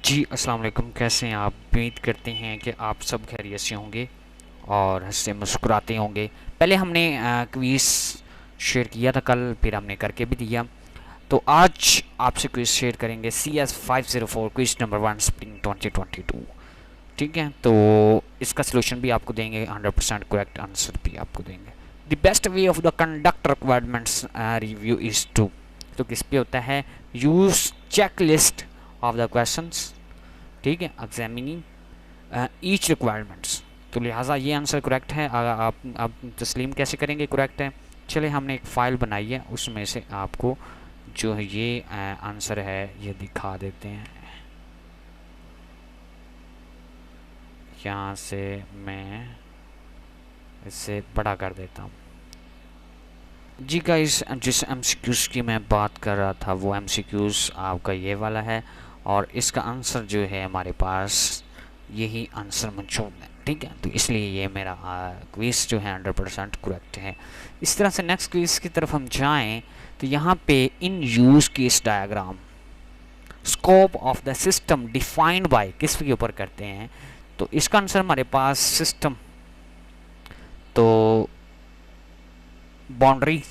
जी अस्सलाम वालेकुम। कैसे हैं आप? उम्मीद करते हैं कि आप सब खैरियत से होंगे और हंसते मुस्कुराते होंगे। पहले हमने क्विज़ शेयर किया था कल, फिर हमने करके भी दिया। तो आज आपसे क्विज़ शेयर करेंगे CS504 क्विज़ नंबर 1 स्प्रिंग 2022। ठीक है, तो इसका सोल्यूशन भी आपको देंगे, 100% करेक्ट आंसर भी आपको देंगे। The best way of the conduct requirements review is to, तो किस पे होता है? Use checklist of the questions. ठीक है, एग्जामिनिंग ईच रिक्वायरमेंट्स। तो लिहाजा ये आंसर करेक्ट है। आप तस्लीम कैसे करेंगे करेक्ट है? चले, हमने एक फ़ाइल बनाई है, उसमें से आपको जो है ये आंसर है ये दिखा देते हैं। यहाँ से मैं इसे बड़ा कर देता हूँ। जी गाइस, जिस एमसीक्यूज़ की मैं बात कर रहा था वो एमसीक्यूज़ आपका ये वाला है, और इसका आंसर जो है हमारे पास यही आंसर मौजूद है। ठीक है, तो इसलिए ये मेरा क्विज़ जो है 100% करेक्ट है। इस तरह से नेक्स्ट क्विज़ की तरफ हम जाएं तो यहाँ पे in use case diagram scope of the system defined by किस के ऊपर करते हैं? तो इसका आंसर हमारे पास सिस्टम, तो बाउंड्री।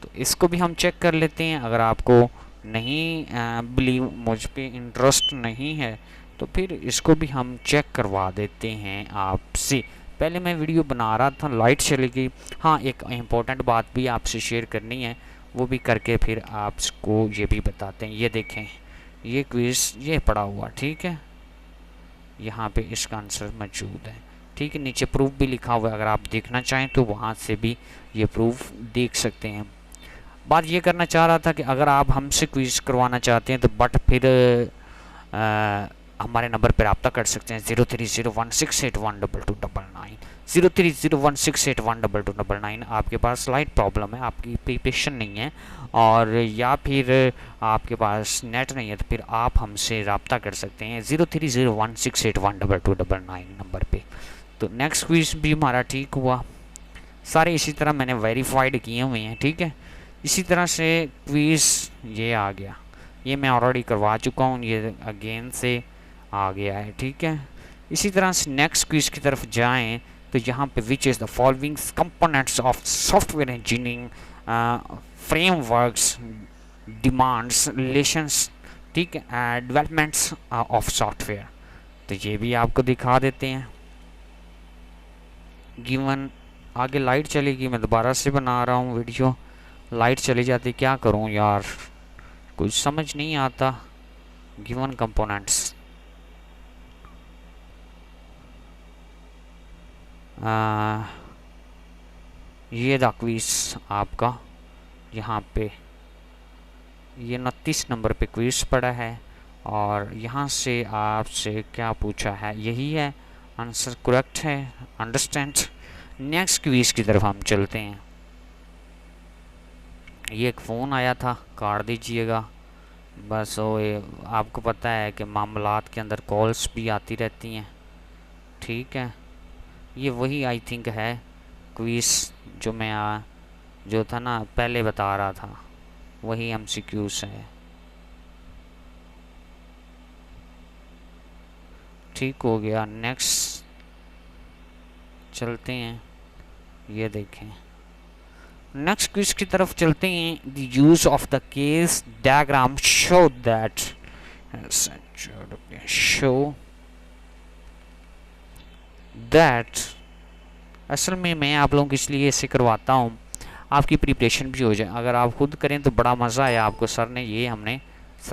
तो इसको भी हम चेक कर लेते हैं। अगर आपको नहीं बिलीव, मुझ पे इंटरेस्ट नहीं है, तो फिर इसको भी हम चेक करवा देते हैं आपसे। पहले मैं वीडियो बना रहा था, लाइट चली गई। हाँ, एक इम्पोर्टेंट बात भी आपसे शेयर करनी है, वो भी करके फिर आपको ये भी बताते हैं। ये देखें, ये क्विज़ ये पड़ा हुआ, ठीक है, यहाँ पे इसका आंसर मौजूद है। ठीक है, नीचे प्रूफ भी लिखा हुआ है, अगर आप देखना चाहें तो वहाँ से भी ये प्रूफ देख सकते हैं। बात ये करना चाह रहा था कि अगर आप हमसे क्विज करवाना चाहते हैं तो बट फिर हमारे नंबर पर रब्ता कर सकते हैं 0301681229 0301681229। आपके पास लाइट प्रॉब्लम है, आपकी प्रीपेशन नहीं है, और या फिर आपके पास नेट नहीं है, तो फिर आप हमसे रब्ता कर सकते हैं 0301681229 नंबर पे। तो नेक्स्ट क्विज भी हमारा ठीक हुआ। सारे इसी तरह मैंने वेरीफाइड किए हुए हैं। ठीक है, इसी तरह से क्विज़ ये आ गया, ये मैं ऑलरेडी करवा चुका हूँ, ये अगेन से आ गया है। ठीक है, इसी तरह से नेक्स्ट क्विज़ की तरफ जाएं तो यहाँ पे which is the following components of software engineering frameworks demands relations. ठीक है, डेवलपमेंट्स ऑफ सॉफ्टवेयर। तो ये भी आपको दिखा देते हैं गिवन। आगे लाइट चलेगी, मैं दोबारा से बना रहा हूँ वीडियो, लाइट चली जाती, क्या करूं यार, कुछ समझ नहीं आता। गिवन कंपोनेंट्स, ये द क्विज आपका यहाँ पे ये 29 नंबर पे क्विज पड़ा है, और यहाँ से आपसे क्या पूछा है, यही है आंसर करेक्ट है। अंडरस्टैंड। नेक्स्ट क्विज की तरफ हम चलते हैं। ये एक फ़ोन आया था, काट दीजिएगा। बस वो आपको पता है कि मामलात के अंदर कॉल्स भी आती रहती हैं। ठीक है, ये वही आई थिंक है क्विज़ जो मैं जो था ना पहले बता रहा था, वही एमसीक्यूज़ है। ठीक हो गया, नेक्स्ट चलते हैं। ये देखें, नेक्स्ट क्विज की तरफ चलते हैं। The use of the case diagram show that show that असल में मैं आप लोगों को इसलिए इसे करवाता हूँ, आपकी प्रिपरेशन भी हो जाए। अगर आप खुद करें तो बड़ा मज़ा आया आपको। सर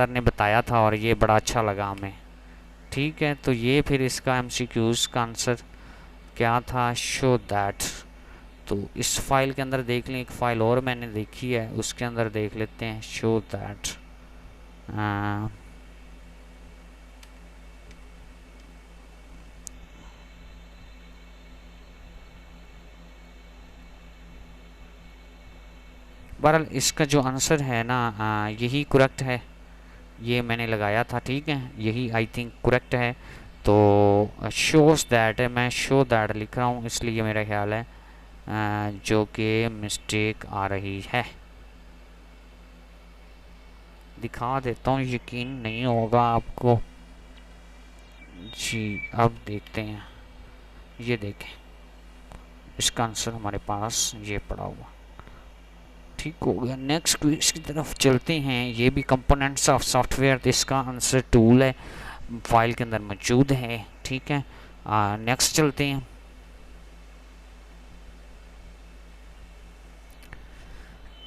ने बताया था और ये बड़ा अच्छा लगा हमें। ठीक है, तो ये फिर इसका एमसीक्यूज़ का आंसर क्या था? Show that. तो इस फाइल के अंदर देख लें, एक फ़ाइल और मैंने देखी है, उसके अंदर देख लेते हैं। शो दैट बहरहाल इसका जो आंसर है ना यही करेक्ट है, ये मैंने लगाया था। ठीक है, यही आई थिंक करेक्ट है। तो शोज़ दैट है, मैं शो दैट लिख रहा हूँ, इसलिए मेरा ख्याल है जो कि मिस्टेक आ रही है। दिखा देता हूँ, यकीन नहीं होगा आपको। जी अब देखते हैं, ये देखें इसका आंसर हमारे पास ये पड़ा हुआ। ठीक हो गया। नेक्स्ट क्विज की तरफ चलते हैं। ये भी कंपोनेंट्स ऑफ सॉफ्टवेयर, इसका आंसर टूल है, फाइल के अंदर मौजूद है। ठीक है, नेक्स्ट चलते हैं।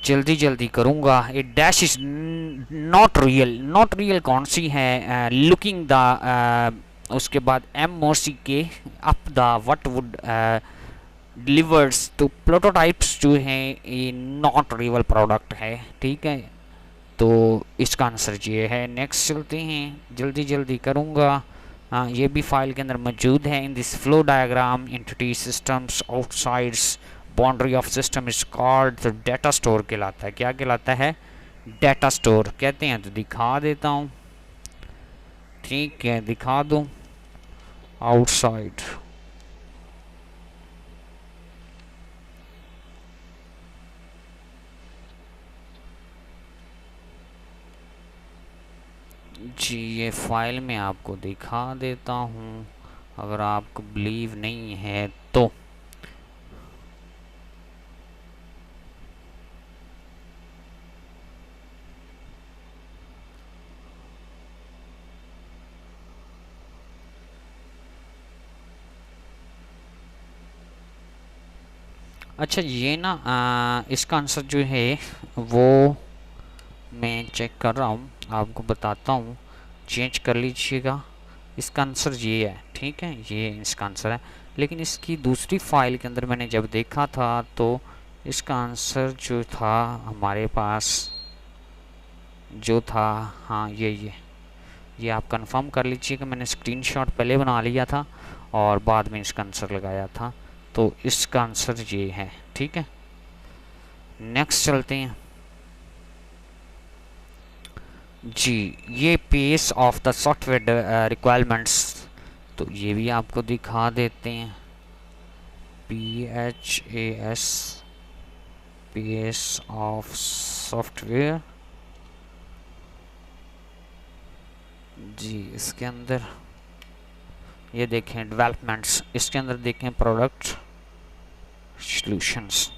जल्दी जल्दी करूँगा। A dash is not real. Not real कौन सी है? लुकिंग द, उसके बाद एम ओ सी के up the what would delivers. तो प्रोटोटाइप्स जो है ये नॉट रियल प्रोडक्ट है। ठीक है, तो इसका आंसर ये है। नेक्स्ट चलते हैं, जल्दी जल्दी करूँगा। हाँ, ये भी फाइल के अंदर मौजूद है। In this flow diagram entity systems outsides boundary of system is called, तो डाटा स्टोर कहलाता है। क्या कहलाता है? डाटा स्टोर कहते हैं। तो दिखा देता हूँ। ठीक है, दिखा दूँ। आउटसाइड, जी ये फाइल में आपको दिखा देता हूँ, अगर आपको बिलीव नहीं है तो। अच्छा, ये ना इसका आंसर जो है वो मैं चेक कर रहा हूँ, आपको बताता हूँ। चेंज कर लीजिएगा। इसका आंसर ये है। ठीक है, ये इसका आंसर है। लेकिन इसकी दूसरी फाइल के अंदर मैंने जब देखा था तो इसका आंसर जो था हमारे पास जो था, हाँ ये आप कंफर्म कर लीजिएगा। मैंने स्क्रीनशॉट पहले बना लिया था और बाद में इसका आंसर लगाया था। तो इसका आंसर ये है। ठीक है, नेक्स्ट चलते हैं। जी ये pace of the software requirements, तो ये भी आपको दिखा देते हैं। PHAS, pace of software. जी इसके अंदर ये देखें डेवलपमेंट्स, इसके अंदर देखें प्रोडक्ट सॉल्यूशंस।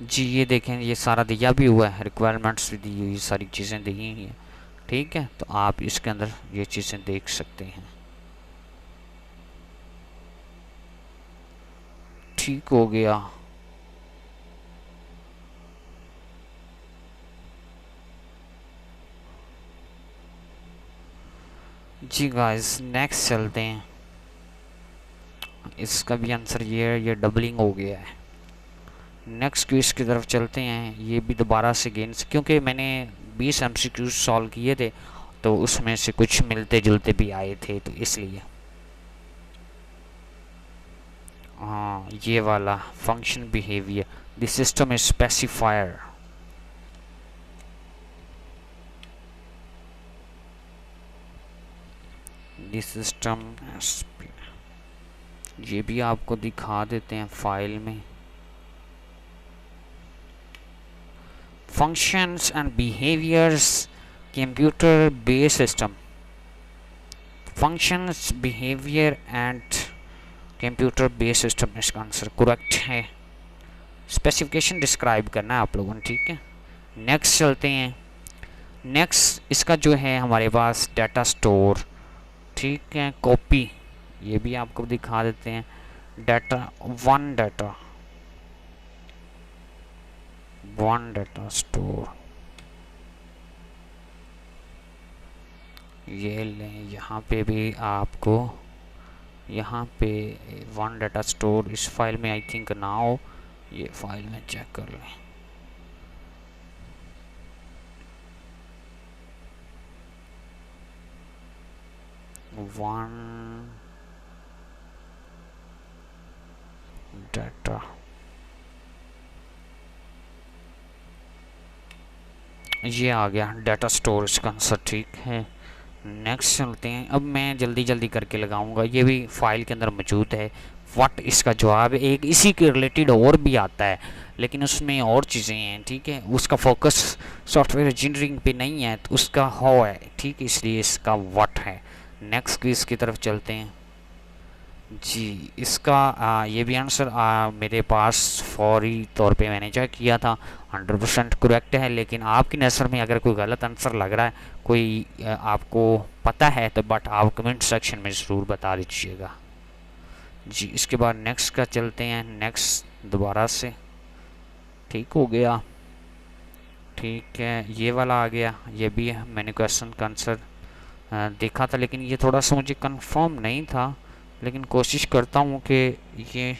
जी ये देखें, ये सारा दिया भी हुआ है, रिक्वायरमेंट्स भी दी हुई, सारी चीज़ें दी हुई हैं। ठीक है, तो आप इसके अंदर ये चीज़ें देख सकते हैं। ठीक हो गया। जी गाइस नेक्स्ट चलते हैं। इसका भी आंसर ये है, ये डबलिंग हो गया है। नेक्स्ट क्विज की तरफ चलते हैं। ये भी दोबारा से गेंस, क्योंकि मैंने 20 MCQs सॉल्व किए थे तो उसमें से कुछ मिलते जुलते भी आए थे, तो इसलिए। हाँ, ये वाला function behaviour, the system is specifier. The system, ये भी आपको दिखा देते हैं फाइल में। Functions and behaviours computer based system. Functions behaviour and computer based system, इसका आंसर करेक्ट है। स्पेसिफिकेशन डिस्क्राइब करना है आप लोगों ने। ठीक है, नेक्स्ट चलते हैं। नेक्स्ट इसका जो है हमारे पास डाटा स्टोर। ठीक है, कॉपी, ये भी आपको दिखा देते हैं। वन डाटा स्टोर, ये लें। यहाँ पे भी आपको, यहाँ पे वन डाटा स्टोर इस फाइल में आई थिंक ना हो, ये फाइल में चेक कर लें। वन डाटा, ये आ गया डाटा स्टोरेज का आंसर, ठीक है। नेक्स्ट चलते हैं। अब मैं जल्दी जल्दी करके लगाऊंगा, ये भी फाइल के अंदर मौजूद है। व्हाट इसका जवाब है। एक इसी के रिलेटेड और भी आता है लेकिन उसमें और चीज़ें हैं, ठीक है। उसका फोकस सॉफ्टवेयर इंजीनियरिंग पे नहीं है, तो उसका हाउ है, ठीक है, इसलिए इसका व्हाट है। नेक्स्ट क्विज की तरफ चलते हैं जी। इसका ये भी आंसर मेरे पास फौरी तौर पे मैंने चेक किया था, 100% करेक्ट है। लेकिन आपकी नज़र में अगर कोई गलत आंसर लग रहा है, कोई आपको पता है, तो बट आप कमेंट सेक्शन में ज़रूर बता दीजिएगा जी। इसके बाद नेक्स्ट का चलते हैं। नेक्स्ट दोबारा से ठीक हो गया, ठीक है। ये वाला आ गया, ये भी है। मैंने क्वेश्चन का आंसर देखा था लेकिन ये थोड़ा सा मुझे कंफर्म नहीं था, लेकिन कोशिश करता हूँ कि ये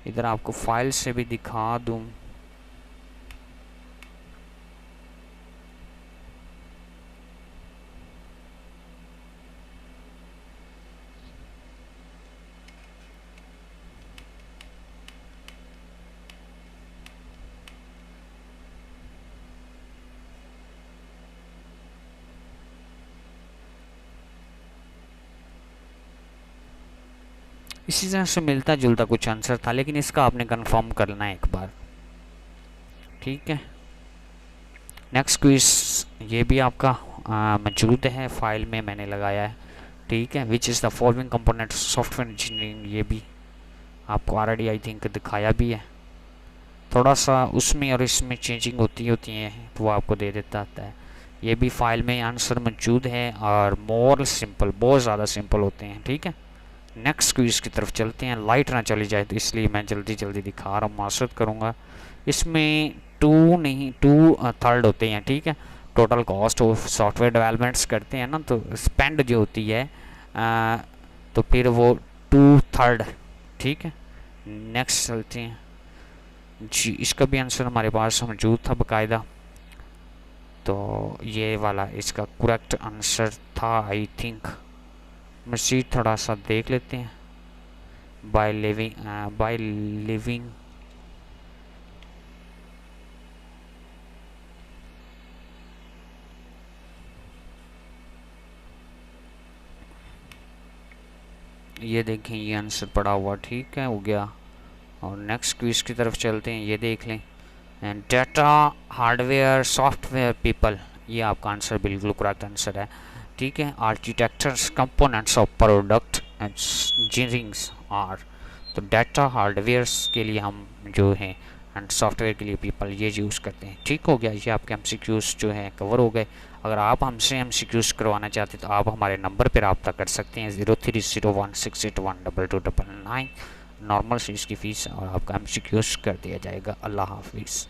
इधर आपको फाइल से भी दिखा दूँ। इसी तरह से मिलता जुलता कुछ आंसर था, लेकिन इसका आपने कंफर्म करना है एक बार, ठीक है। नेक्स्ट क्विज, ये भी आपका मौजूद है फाइल में, मैंने लगाया है, ठीक है। Which is the following component software engineering, ये भी आपको ऑलरेडी आई थिंक दिखाया भी है। थोड़ा सा उसमें और इसमें चेंजिंग होती है, तो वो आपको दे देता है। ये भी फाइल में आंसर मौजूद है और मोर सिंपल, बहुत ज़्यादा सिंपल होते हैं, ठीक है। नेक्स्ट क्विज की तरफ चलते हैं। लाइट ना चली जाए तो इसलिए मैं जल्दी जल्दी दिखा रहा हूँ, मासरत करूँगा। इसमें टू नहीं, टू थर्ड होते हैं, ठीक है। Total cost of software developments करते हैं ना, तो स्पेंड जो होती है तो फिर वो टू थर्ड, ठीक है। नेक्स्ट चलते हैं जी। इसका भी आंसर हमारे पास मौजूद था बाकायदा, तो ये वाला इसका करेक्ट आंसर था आई थिंक। मज़ीद थोड़ा सा देख लेते हैं। बाय लिविंग ये देखें, ये आंसर पड़ा हुआ, ठीक है, हो गया। और नेक्स्ट क्विज की तरफ चलते हैं। ये देख लें, डाटा हार्डवेयर सॉफ्टवेयर पीपल, ये आपका आंसर बिल्कुल करेक्ट आंसर है, ठीक है। Architectures components of product engineerings are, तो डाटा हार्डवेयर्स के लिए हम जो है एंड सॉफ्टवेयर के लिए पीपल ये यूज़ करते हैं, ठीक हो गया। ये आपके एमसीक्यूज़ जो हैं कवर हो गए। अगर आप हमसे एमसीक्यूज़ करवाना चाहते तो आप हमारे नंबर पर रब्ता कर सकते हैं 030168122299। नॉर्मल फीस की फ़ीस और आपका एमसीक्यूज़ कर दिया जाएगा। अल्लाह हाफिज़।